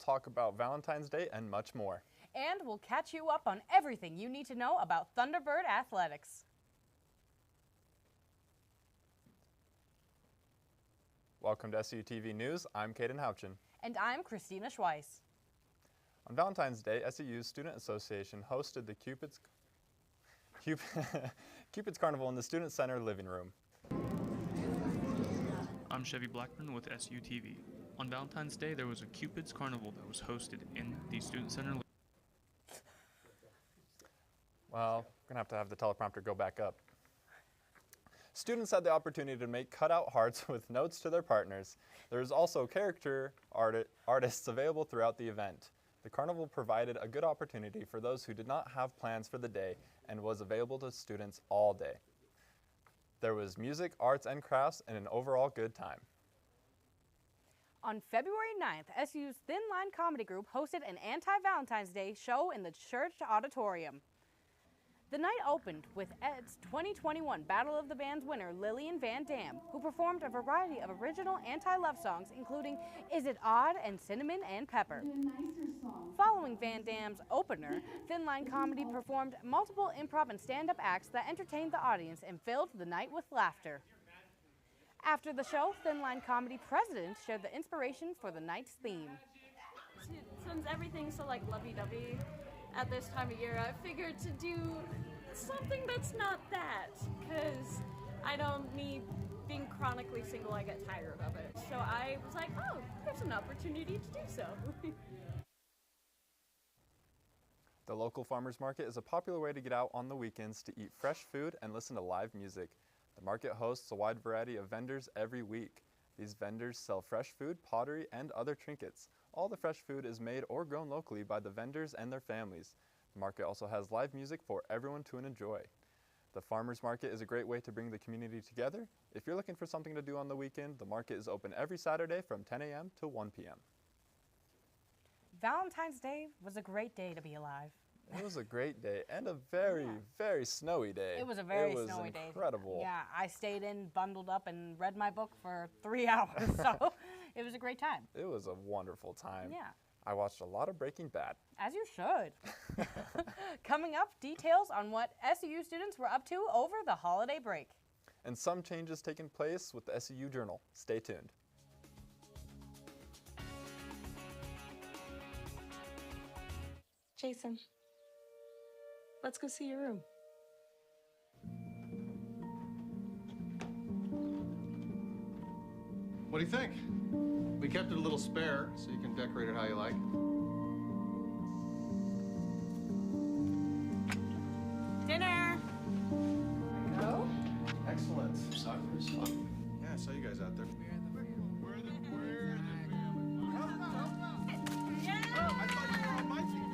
talk about Valentine's Day and much more. And we'll catch you up on everything you need to know about Thunderbird athletics. Welcome to SUTV News. I'm Caden Houchin. And I'm Christina Schweiss. On Valentine's Day, SUU's Student Association hosted the Cupid's Carnival in the Student Center living room. I'm Chevy Blackburn with SUTV. On Valentine's Day, there was a Cupid's Carnival that was hosted in the Student Center. Well, we're going to have the teleprompter go back up. Students had the opportunity to make cutout hearts with notes to their partners. There is also character artists available throughout the event. The carnival provided a good opportunity for those who did not have plans for the day and was available to students all day. There was music, arts, and crafts, and an overall good time. On February 9th, SU's Thin Line Comedy Group hosted an anti-Valentine's Day show in the church auditorium. The night opened with Ed's 2021 Battle of the Bands winner Lillian Van Dam, who performed a variety of original anti-love songs, including Is It Odd and Cinnamon and Pepper. Following Van Dam's opener, Thin Line Comedy performed multiple improv and stand-up acts that entertained the audience and filled the night with laughter. After the show, Thin Line Comedy president shared the inspiration for the night's theme. Since everything's so lovey-dovey at this time of year, I figured to do something that's not that, because I don't need being chronically single. I get tired of it. So I was like, oh, there's an opportunity to do so. The local farmers market is a popular way to get out on the weekends to eat fresh food and listen to live music. The market hosts a wide variety of vendors every week. These vendors sell fresh food, pottery, and other trinkets. All the fresh food is made or grown locally by the vendors and their families. The market also has live music for everyone to enjoy. The farmers market is a great way to bring the community together. If you're looking for something to do on the weekend, the market is open every Saturday from 10 a.m. to 1 p.m. Valentine's Day was a great day to be alive. It was a great day and a very, very snowy day. It was a very snowy day. It was incredible. Yeah, I stayed in, bundled up, and read my book for 3 hours, so it was a great time. It was a wonderful time. Yeah. I watched a lot of Breaking Bad. As you should. Coming up, details on what SUU students were up to over the holiday break. And some changes taking place with the SUU Journal. Stay tuned. Jason, let's go see your room. What do you think? We kept it a little spare, so you can decorate it how you like. Dinner! Go? Excellent. Soccer is fun. Yeah, I saw you guys out there. I thought you were on my team.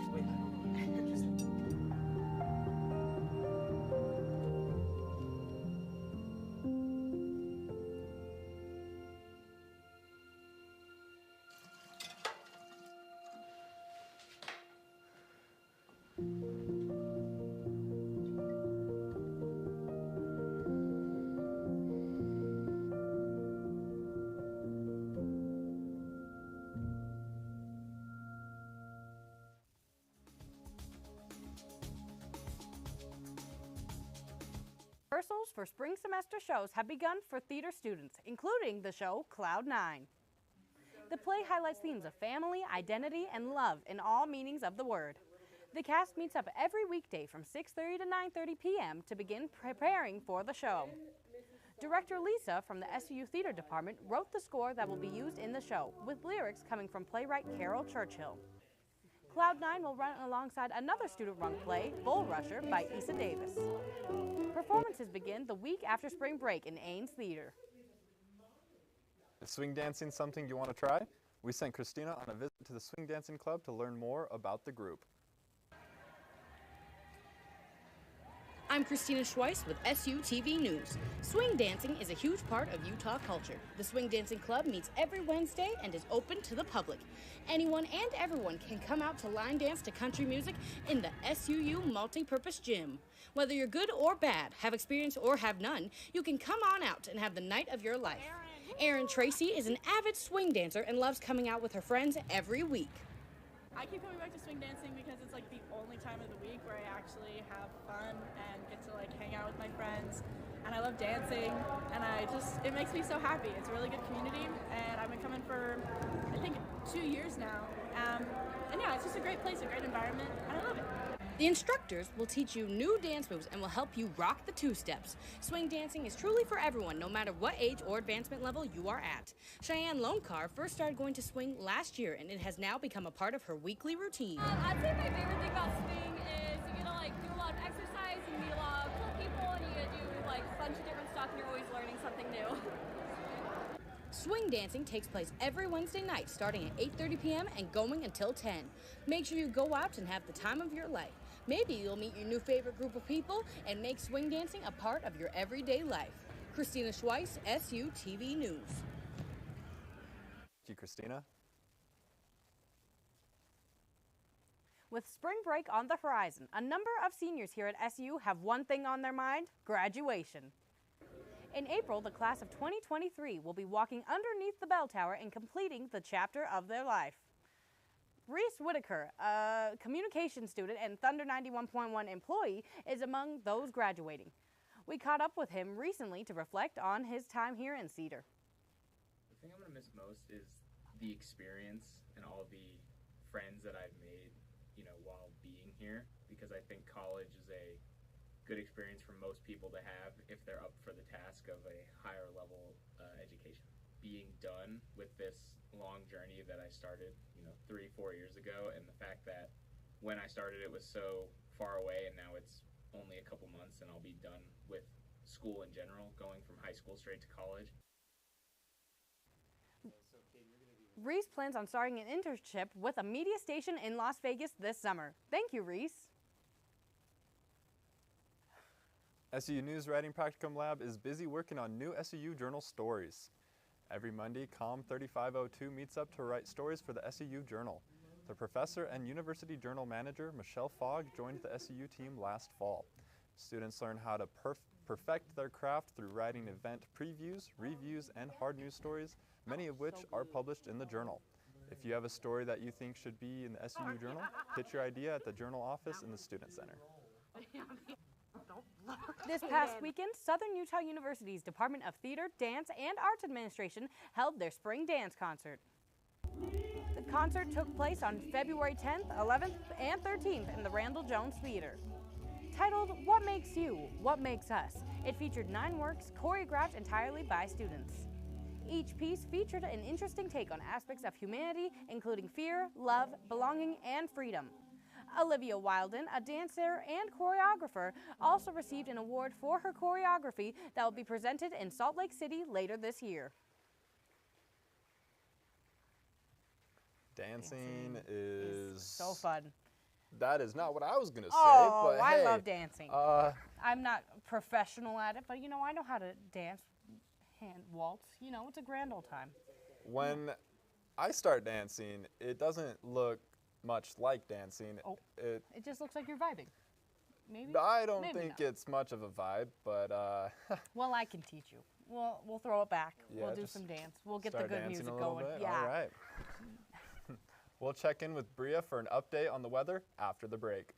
Rehearsals for spring semester shows have begun for theater students, including the show Cloud 9. The play highlights themes of family, identity, and love in all meanings of the word. The cast meets up every weekday from 6:30 to 9:30 p.m. to begin preparing for the show. Director Lisa from the SUU Theater Department wrote the score that will be used in the show, with lyrics coming from playwright Carol Churchill. Cloud 9 will run alongside another student-run play, Bull Rusher, by Issa Davis. Performances begin the week after spring break in Ames Theater. Is swing dancing something you want to try? We sent Christina on a visit to the Swing Dancing Club to learn more about the group. I'm Christina Schweiss with SUTV News. Swing dancing is a huge part of Utah culture. The Swing Dancing Club meets every Wednesday and is open to the public. Anyone and everyone can come out to line dance to country music in the SUU multi-purpose gym. Whether you're good or bad, have experience or have none, you can come on out and have the night of your life. Erin Tracy is an avid swing dancer and loves coming out with her friends every week. I keep coming back to swing dancing because it's like the only time of the week where I actually have fun and get to like hang out with my friends. And I love dancing, and it makes me so happy. It's a really good community, and I've been coming for, I think, 2 years now. And yeah, it's just a great place, a great environment, and I love it. The instructors will teach you new dance moves and will help you rock the two-steps. Swing dancing is truly for everyone, no matter what age or advancement level you are at. Cheyenne Lonecar first started going to swing last year, and it has now become a part of her weekly routine. I'd say my favorite thing about swing is you get to like do a lot of exercise and meet a lot of cool people, and you get to do like a bunch of different stuff, and you're always learning something new. Swing dancing takes place every Wednesday night, starting at 8:30 p.m. and going until 10. Make sure you go out and have the time of your life. Maybe you'll meet your new favorite group of people and make swing dancing a part of your everyday life. Christina Schweiss, SUTV News. Thank you, Christina. With spring break on the horizon, a number of seniors here at SU have one thing on their mind: graduation. In April, the class of 2023 will be walking underneath the bell tower and completing the chapter of their life. Reese Whitaker, a communication student and Thunder 91.1 employee, is among those graduating. We caught up with him recently to reflect on his time here in Cedar. The thing I'm going to miss most is the experience and all the friends that I've made, while being here, because I think college is a good experience for most people to have if they're up for the task of a higher level education. Being done with this long journey that I started, 3-4 years ago, and the fact that when I started it was so far away, and now it's only a couple months and I'll be done with school in general, going from high school straight to college. Reese plans on starting an internship with a media station in Las Vegas this summer. Thank you, Reese. SU News Writing Practicum Lab is busy working on new SU Journal stories. Every Monday, COM 3502 meets up to write stories for the SU Journal. The professor and University Journal manager, Michelle Fogg, joined the SU team last fall. Students learn how to perfect their craft through writing event previews, reviews, and hard news stories, many of which are published in the journal. If you have a story that you think should be in the SU Journal, pitch your idea at the Journal office in the Student Center. This past weekend, Southern Utah University's Department of Theater, Dance, and Arts Administration held their spring dance concert. The concert took place on February 10th, 11th, and 13th in the Randall Jones Theater. Titled, "What Makes You? What Makes Us?" it featured 9 works choreographed entirely by students. Each piece featured an interesting take on aspects of humanity, including fear, love, belonging, and freedom. Olivia Wilden, a dancer and choreographer, also received an award for her choreography that will be presented in Salt Lake City later this year. Dancing is so fun. That is not what I was going to say, but hey, I love dancing. I'm not professional at it, but I know how to dance, hand waltz. It's a grand old time. When I start dancing, it doesn't look much like dancing. Oh, it just looks like you're vibing. Maybe. I don't Maybe think not. it's much of a vibe, but well, I can teach you. We'll throw it back. Yeah, we'll do just some dance. We'll get the start good dancing music a little going. bit. Yeah. All right. We'll check in with Bria for an update on the weather after the break.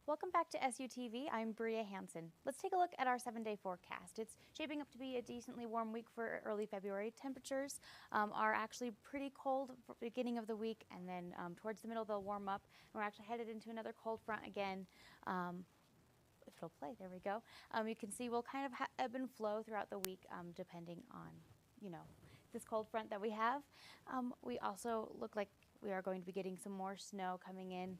Welcome back to SUTV. I'm Bria Hansen. Let's take a look at our 7-day forecast. It's shaping up to be a decently warm week for early February. Temperatures are actually pretty cold for the beginning of the week, and then towards the middle they'll warm up. And we're actually headed into another cold front again. If it'll play, there we go. You can see we'll kind of ebb and flow throughout the week depending on, this cold front that we have. We also look like we are going to be getting some more snow coming in.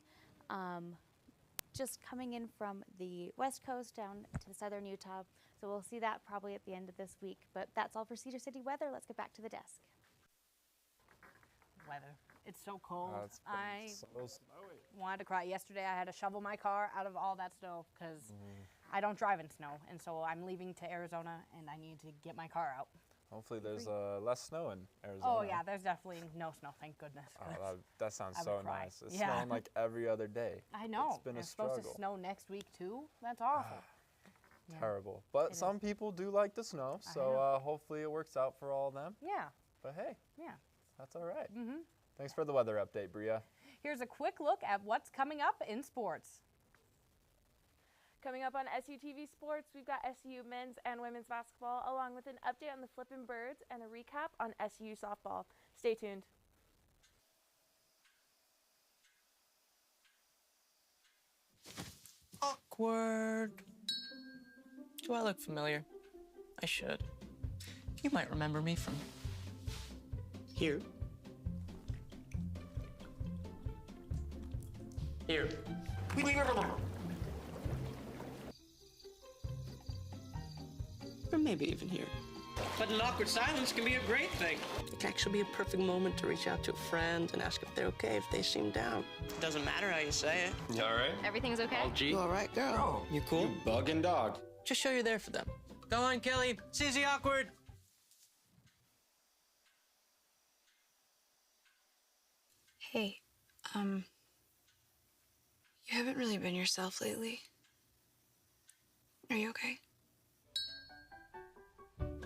Just coming in from the west coast down to southern Utah. So we'll see that probably at the end of this week. But that's all for Cedar City weather. Let's get back to the desk. Weather. It's so cold. It's been I so snowy. wanted to cry. Yesterday I had to shovel my car out of all that snow because I don't drive in snow. And so I'm leaving to Arizona and I need to get my car out. Hopefully there's less snow in Arizona. Oh yeah, there's definitely no snow, thank goodness. Oh, that sounds I so would cry. nice. It's Yeah. snowing like every other day. I know. It's been a It's struggle. supposed to snow next week too. That's awful. Yeah. Terrible. But It some is. people do like the snow, I so know. hopefully it works out for all of them. Yeah. But hey, Yeah. that's all right. Mm-hmm. Thanks for the weather update, Bria. Here's a quick look at what's coming up in sports. Coming up on SUTV Sports, we've got SU men's and women's basketball, along with an update on the Flippin' Birds and a recap on SU softball. Stay tuned. Awkward. Do I look familiar? I should. You might remember me from here. Here. Or maybe even here. But an awkward silence can be a great thing. It can actually be a perfect moment to reach out to a friend and ask if they're okay if they seem down. Doesn't matter how you say it. You all right? Everything's okay? All G? You all right, girl? You cool? You bugging dog. Just show you're there for them. Go on, Kelly. Susie awkward. Hey, you haven't really been yourself lately. Are you okay?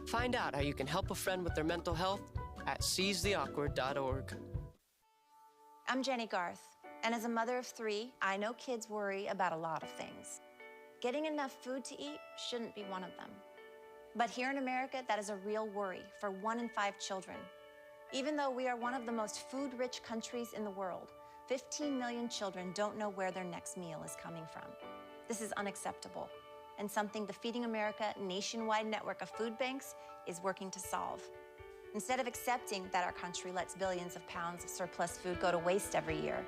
Find out how you can help a friend with their mental health at seizetheawkward.org. I'm Jenny Garth, and as a mother of 3, I know kids worry about a lot of things. Getting enough food to eat shouldn't be one of them. But here in America, that is a real worry for 1 in 5 children. Even though we are one of the most food-rich countries in the world, 15 million children don't know where their next meal is coming from. This is unacceptable, and something the Feeding America nationwide network of food banks is working to solve. Instead of accepting that our country lets billions of pounds of surplus food go to waste every year,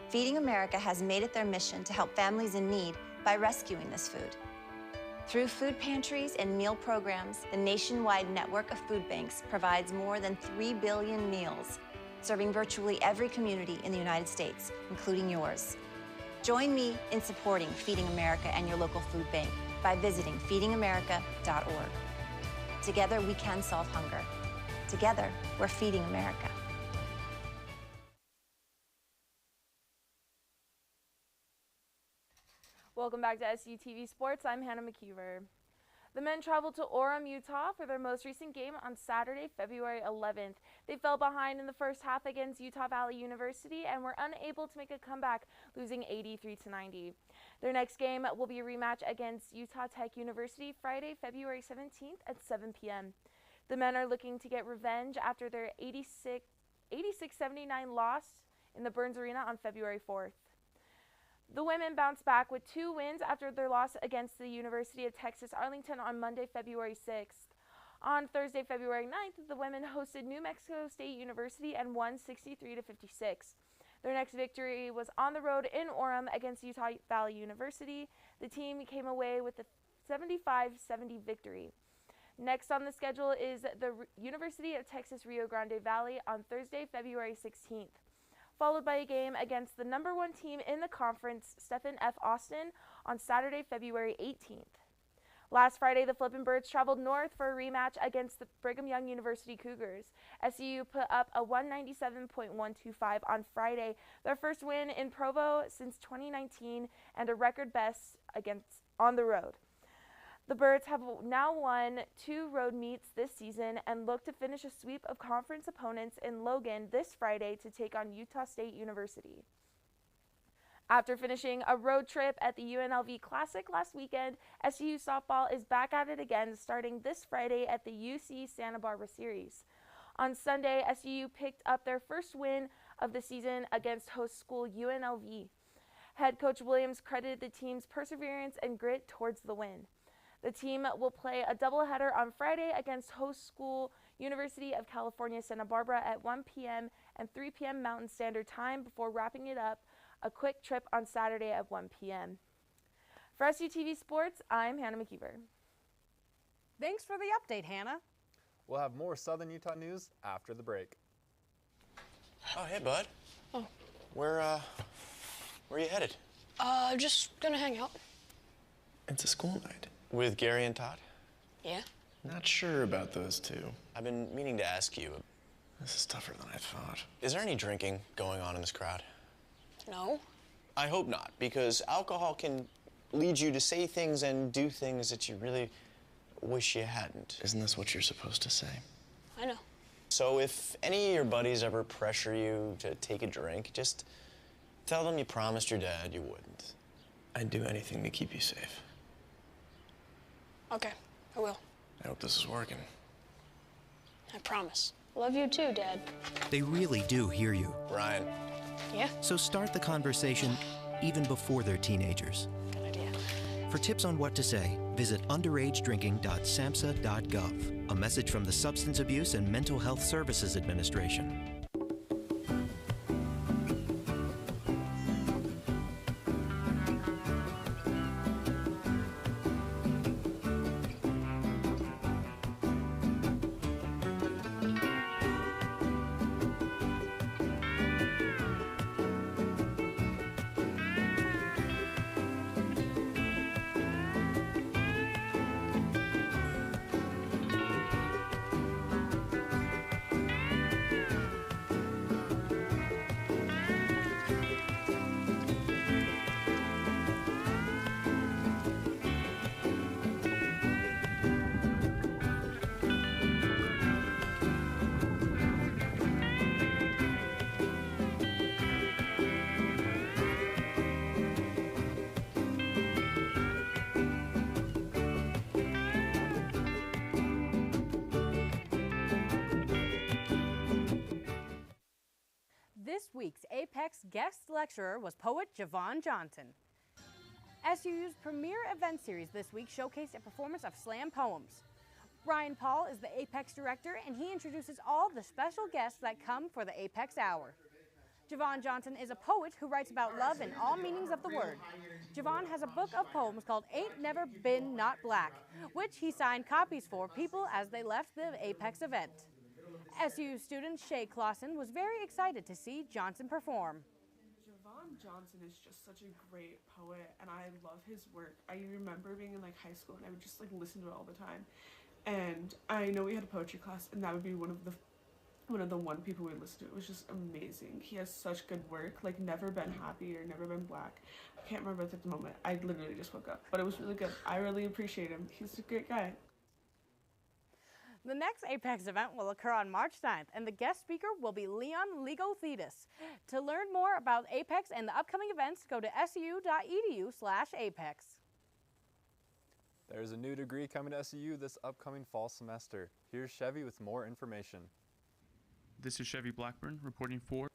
Feeding America has made it their mission to help families in need by rescuing this food. Through food pantries and meal programs, the nationwide network of food banks provides more than 3 billion meals, serving virtually every community in the United States, including yours. Join me in supporting Feeding America and your local food bank by visiting feedingamerica.org. Together, we can solve hunger. Together, we're Feeding America. Welcome back to SUTV Sports. I'm Hannah McKeever. The men traveled to Orem, Utah for their most recent game on Saturday, February 11th. They fell behind in the first half against Utah Valley University and were unable to make a comeback, losing 83-90. Their next game will be a rematch against Utah Tech University Friday, February 17th at 7 p.m. The men are looking to get revenge after their 86-79 loss in the Burns Arena on February 4th. The women bounced back with 2 wins after their loss against the University of Texas Arlington on Monday, February 6th. On Thursday, February 9th, the women hosted New Mexico State University and won 63-56. Their next victory was on the road in Orem against Utah Valley University. The team came away with a 75-70 victory. Next on the schedule is the University of Texas Rio Grande Valley on Thursday, February 16th. Followed by a game against the #1 team in the conference, Stephen F. Austin, on Saturday, February 18th. Last Friday, the Flippin' Birds traveled north for a rematch against the Brigham Young University Cougars. SU put up a 197.125 on Friday, their first win in Provo since 2019 and a record best on the road. The Birds have now won 2 road meets this season and look to finish a sweep of conference opponents in Logan this Friday to take on Utah State University. After finishing a road trip at the UNLV Classic last weekend, SU softball is back at it again starting this Friday at the UC Santa Barbara Series. On Sunday, SU picked up their first win of the season against host school UNLV. Head coach Williams credited the team's perseverance and grit towards the win. The team will play a doubleheader on Friday against host school University of California, Santa Barbara at 1 p.m. and 3 p.m. Mountain Standard Time before wrapping it up a quick trip on Saturday at 1 p.m. For SUTV Sports, I'm Hannah McKeever. Thanks for the update, Hannah. We'll have more Southern Utah news after the break. Oh, hey, bud. Oh. Where are you headed? Just gonna hang out. It's a school night. With Gary and Todd? Yeah? Not sure about those two. I've been meaning to ask you. This is tougher than I thought. Is there any drinking going on in this crowd? No. I hope not, because alcohol can lead you to say things and do things that you really wish you hadn't. Isn't this what you're supposed to say? I know. So if any of your buddies ever pressure you to take a drink, just tell them you promised your dad you wouldn't. I'd do anything to keep you safe. Okay, I will. I hope this is working. I promise. Love you too, Dad. They really do hear you. Ryan. Yeah? So start the conversation even before they're teenagers. Good idea. For tips on what to say, visit underagedrinking.samhsa.gov. A message from the Substance Abuse and Mental Health Services Administration. This week's Apex guest lecturer was poet Javon Johnson. SUU's premier event series this week showcased a performance of slam poems. Ryan Paul is the Apex director, and he introduces all the special guests that come for the Apex Hour. Javon Johnson is a poet who writes about love in all meanings of the word. Javon has a book of poems called Ain't Never Been Not Black, which he signed copies for people as they left the Apex event. SU student Shay Clausen was very excited to see Johnson perform. Javon Johnson is just such a great poet, and I love his work. I remember being in high school, and I would just listen to it all the time. And I know we had a poetry class, and that would be one of the people we listened to. It was just amazing. He has such good work, Never Been Happy or Never Been Black. I can't remember at the moment. I literally just woke up, but it was really good. I really appreciate him. He's a great guy. The next Apex event will occur on March 9th, and the guest speaker will be Leon Ligothetis. To learn more about Apex and the upcoming events, go to su.edu/apex. There's a new degree coming to SUU this upcoming fall semester. Here's Chevy with more information. This is Chevy Blackburn reporting for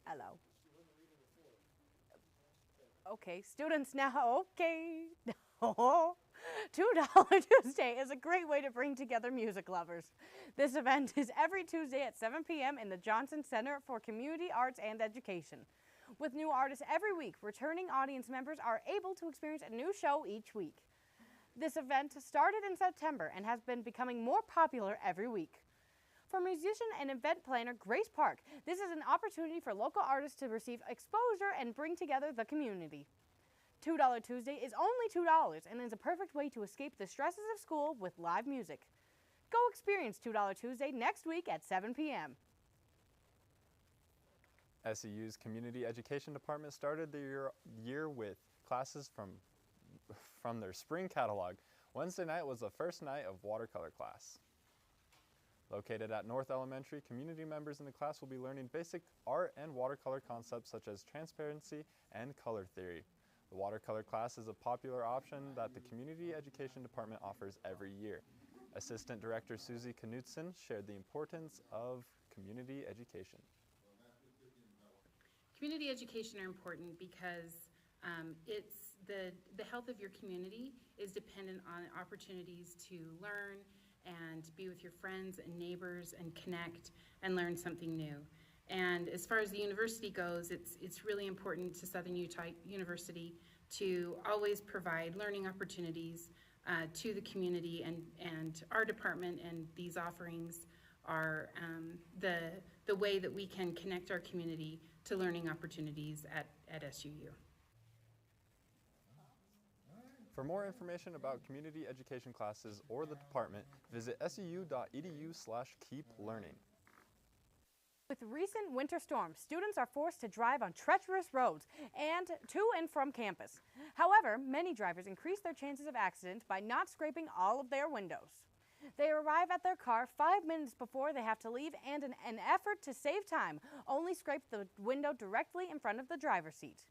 Hello. Okay, students now, okay. $2 Tuesday is a great way to bring together music lovers. This event is every Tuesday at 7 p.m. in the Johnson Center for Community Arts and Education. With new artists every week, returning audience members are able to experience a new show each week. This event started in September and has been becoming more popular every week. For musician and event planner Grace Park, this is an opportunity for local artists to receive exposure and bring together the community. $2 Tuesday is only $2 and is a perfect way to escape the stresses of school with live music. Go experience $2 Tuesday next week at 7 p.m. SEU's Community Education Department started the year with classes from their spring catalog. Wednesday night was the first night of watercolor class. Located at North Elementary, community members in the class will be learning basic art and watercolor concepts such as transparency and color theory. The watercolor class is a popular option that the Community Education Department offers every year. Assistant Director Susie Knudsen shared the importance of community education. Community education are important because it's the health of your community is dependent on opportunities to learn and be with your friends and neighbors and connect and learn something new. And as far as the university goes, it's really important to Southern Utah University to always provide learning opportunities to the community, and our department and these offerings are the way that we can connect our community to learning opportunities at SUU. For more information about community education classes or the department, visit suu.edu/keeplearning. With recent winter storms, students are forced to drive on treacherous roads and to and from campus. However, many drivers increase their chances of accident by not scraping all of their windows. They arrive at their car 5 minutes before they have to leave, and in an effort to save time, only scrape the window directly in front of the driver's seat.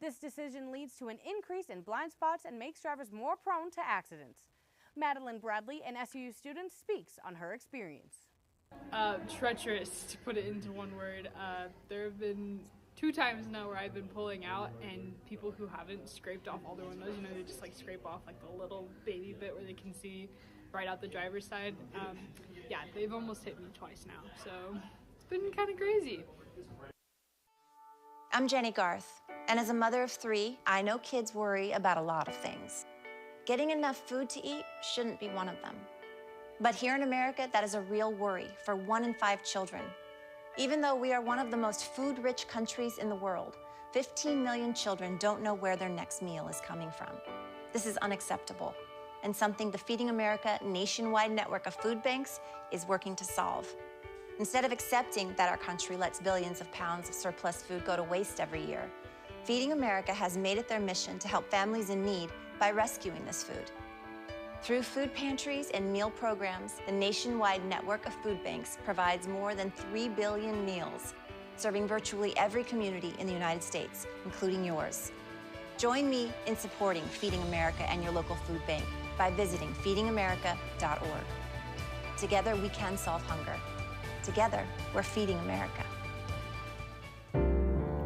This decision leads to an increase in blind spots and makes drivers more prone to accidents. Madeline Bradley, an SUU student, speaks on her experience. Treacherous, to put it into one word. There have been 2 times now where I've been pulling out, and people who haven't scraped off all their windows, you know, they just like scrape off like the little baby bit where they can see right out the driver's side. Yeah, they've almost hit me twice now, so it's been kind of crazy. I'm Jenny Garth, and as a mother of 3, I know kids worry about a lot of things. Getting enough food to eat shouldn't be one of them. But here in America, that is a real worry for 1 in 5 children. Even though we are one of the most food-rich countries in the world, 15 million children don't know where their next meal is coming from. This is unacceptable, and something the Feeding America nationwide network of food banks is working to solve. Instead of accepting that our country lets billions of pounds of surplus food go to waste every year, Feeding America has made it their mission to help families in need by rescuing this food. Through food pantries and meal programs, the nationwide network of food banks provides more than 3 billion meals, serving virtually every community in the United States, including yours. Join me in supporting Feeding America and your local food bank by visiting feedingamerica.org. Together, we can solve hunger. Together, we're feeding America.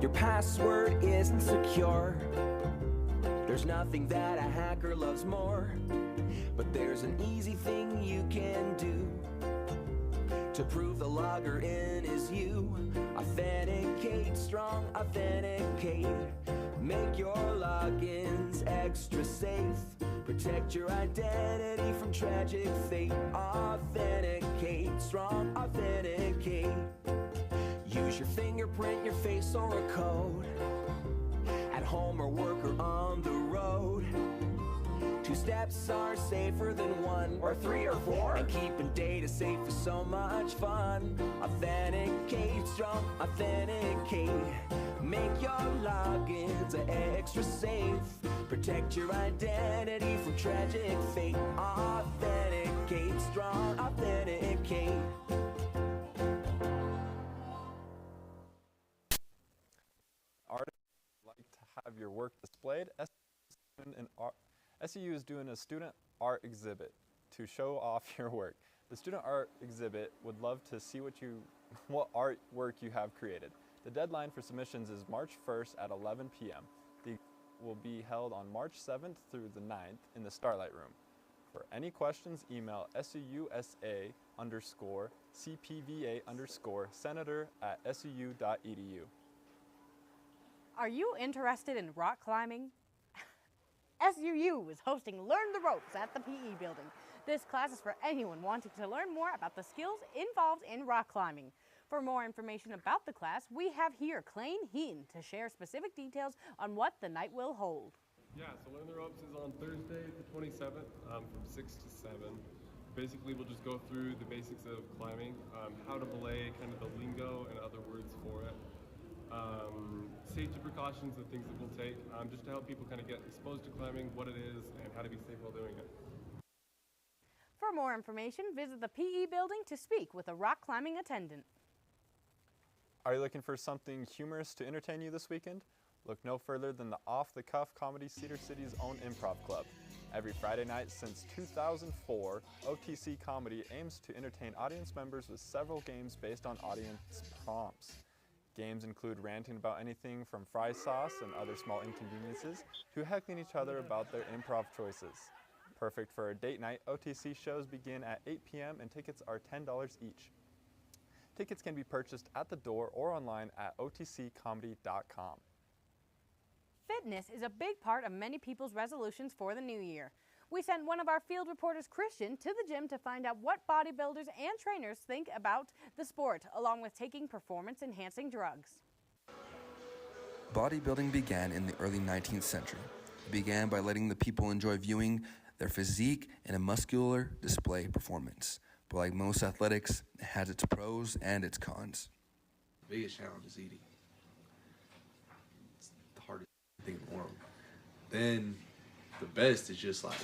Your password isn't secure. There's nothing that a hacker loves more. But there's an easy thing you can do to prove the logger in is you. Authenticate, strong authenticate. Make your logins extra safe. Protect your identity from tragic fate. Authenticate, strong authenticate. Use your fingerprint, your face, or a code. At home or work or on the road. 2 steps are safer than 1 or 3 or 4. And keeping data safe is so much fun. Authenticate, strong authenticate. Make your logins extra safe. Protect your identity from tragic fate. Authenticate, strong authenticate. Artists would like to have your work displayed. SUU is doing a student art exhibit to show off your work. The student art exhibit would love to see what artwork you have created. The deadline for submissions is March 1st at 11 p.m. The will be held on March 7th through the 9th in the Starlight Room. For any questions, email suusa_cpva_senator@suu.edu. Are you interested in rock climbing? SUU is hosting Learn the Ropes at the PE building. This class is for anyone wanting to learn more about the skills involved in rock climbing. For more information about the class, we have here Clayne Heaton to share specific details on what the night will hold. Yeah, so Learn the Ropes is on Thursday, the 27th, from 6 to 7. Basically, we'll just go through the basics of climbing, how to belay, kind of the lingo and other words for it. safety precautions and things that we'll take, just to help people kind of get exposed to climbing, what it is, and how to be safe while doing it. For more information, visit the PE building to speak with a rock climbing attendant. Are you looking for something humorous to entertain you this weekend? Look no further than the off-the-cuff comedy Cedar City's own improv club. Every Friday night since 2004, OTC Comedy aims to entertain audience members with several games based on audience prompts. Games include ranting about anything from fry sauce and other small inconveniences to heckling each other about their improv choices. Perfect for a date night, OTC shows begin at 8 p.m. and tickets are $10 each. Tickets can be purchased at the door or online at otccomedy.com. Fitness is a big part of many people's resolutions for the new year. We sent one of our field reporters, Christian, to the gym to find out what bodybuilders and trainers think about the sport, along with taking performance-enhancing drugs. Bodybuilding began in the early 19th century. It began by letting the people enjoy viewing their physique in a muscular display performance. But like most athletics, it has its pros and its cons. The biggest challenge is eating. It's the hardest thing in the world. Then the best is just like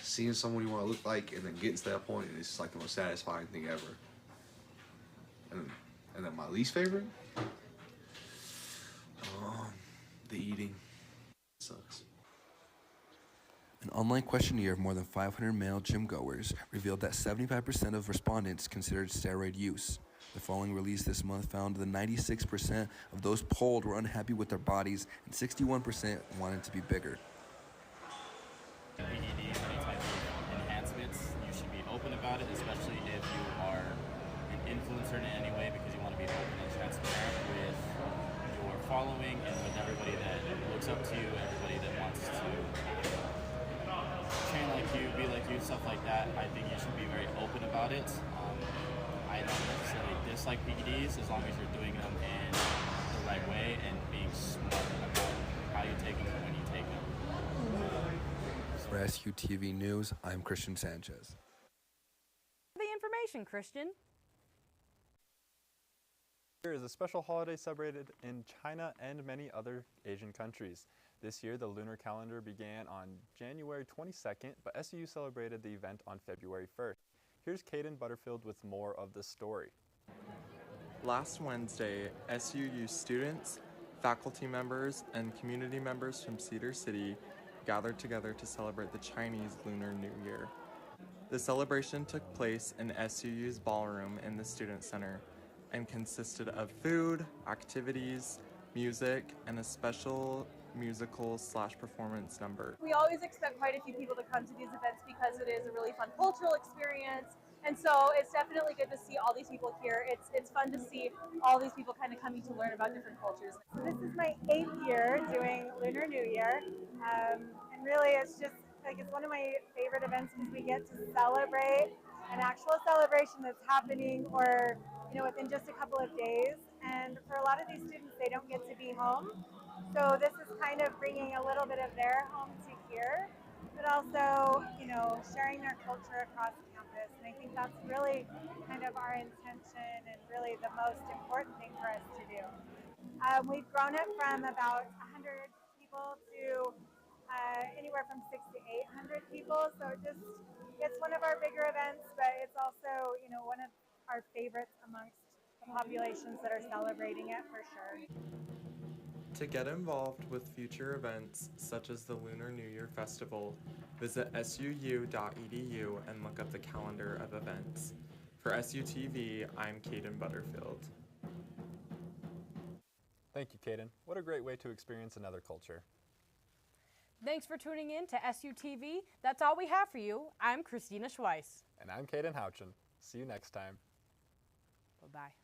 seeing someone you want to look like and then getting to that point, and it's just like the most satisfying thing ever. And then my least favorite, the eating. It sucks. An online questionnaire of more than 500 male gym goers revealed that 75% of respondents considered steroid use. The following release this month found that 96% of those polled were unhappy with their bodies and 61% wanted to be bigger. PEDs, any type of enhancements, you should be open about it, especially if you are an influencer in any way, because you want to be open and transparent with your following and with everybody that looks up to you, everybody that wants to train like you, be like you, stuff like that. I think you should be very open about it. I don't necessarily dislike PEDs as long as you're doing them in the right way and being smart about how you take them and when you take them. For SUTV News, I'm Christian Sanchez. The information, Christian. Here is a special holiday celebrated in China and many other Asian countries. This year, the lunar calendar began on January 22nd, but SUU celebrated the event on February 1st. Here's Caden Butterfield with more of the story. Last Wednesday, SUU students, faculty members, and community members from Cedar City gathered together to celebrate the Chinese Lunar New Year. The celebration took place in SUU's ballroom in the Student Center and consisted of food, activities, music, and a special musical/performance number. We always expect quite a few people to come to these events because it is a really fun cultural experience, and so it's definitely good to see all these people here. It's fun to see all these people kind of coming to learn about different cultures. So this is my 8th year doing Lunar New Year, and really it's just like it's one of my favorite events because we get to celebrate an actual celebration that's happening or within just a couple of days, and for a lot of these students they don't get to be home. So this is kind of bringing a little bit of their home to here, but also, sharing their culture across campus. And I think that's really kind of our intention and really the most important thing for us to do. We've grown it from about 100 people to anywhere from 600 to 800 people. So it's one of our bigger events, but it's also, one of our favorites amongst the populations that are celebrating it for sure. To get involved with future events such as the Lunar New Year Festival, visit suu.edu and look up the calendar of events. For SUTV, I'm Caden Butterfield. Thank you, Caden. What a great way to experience another culture. Thanks for tuning in to SUTV. That's all we have for you. I'm Christina Schweiss. And I'm Caden Houchin. See you next time. Bye-bye.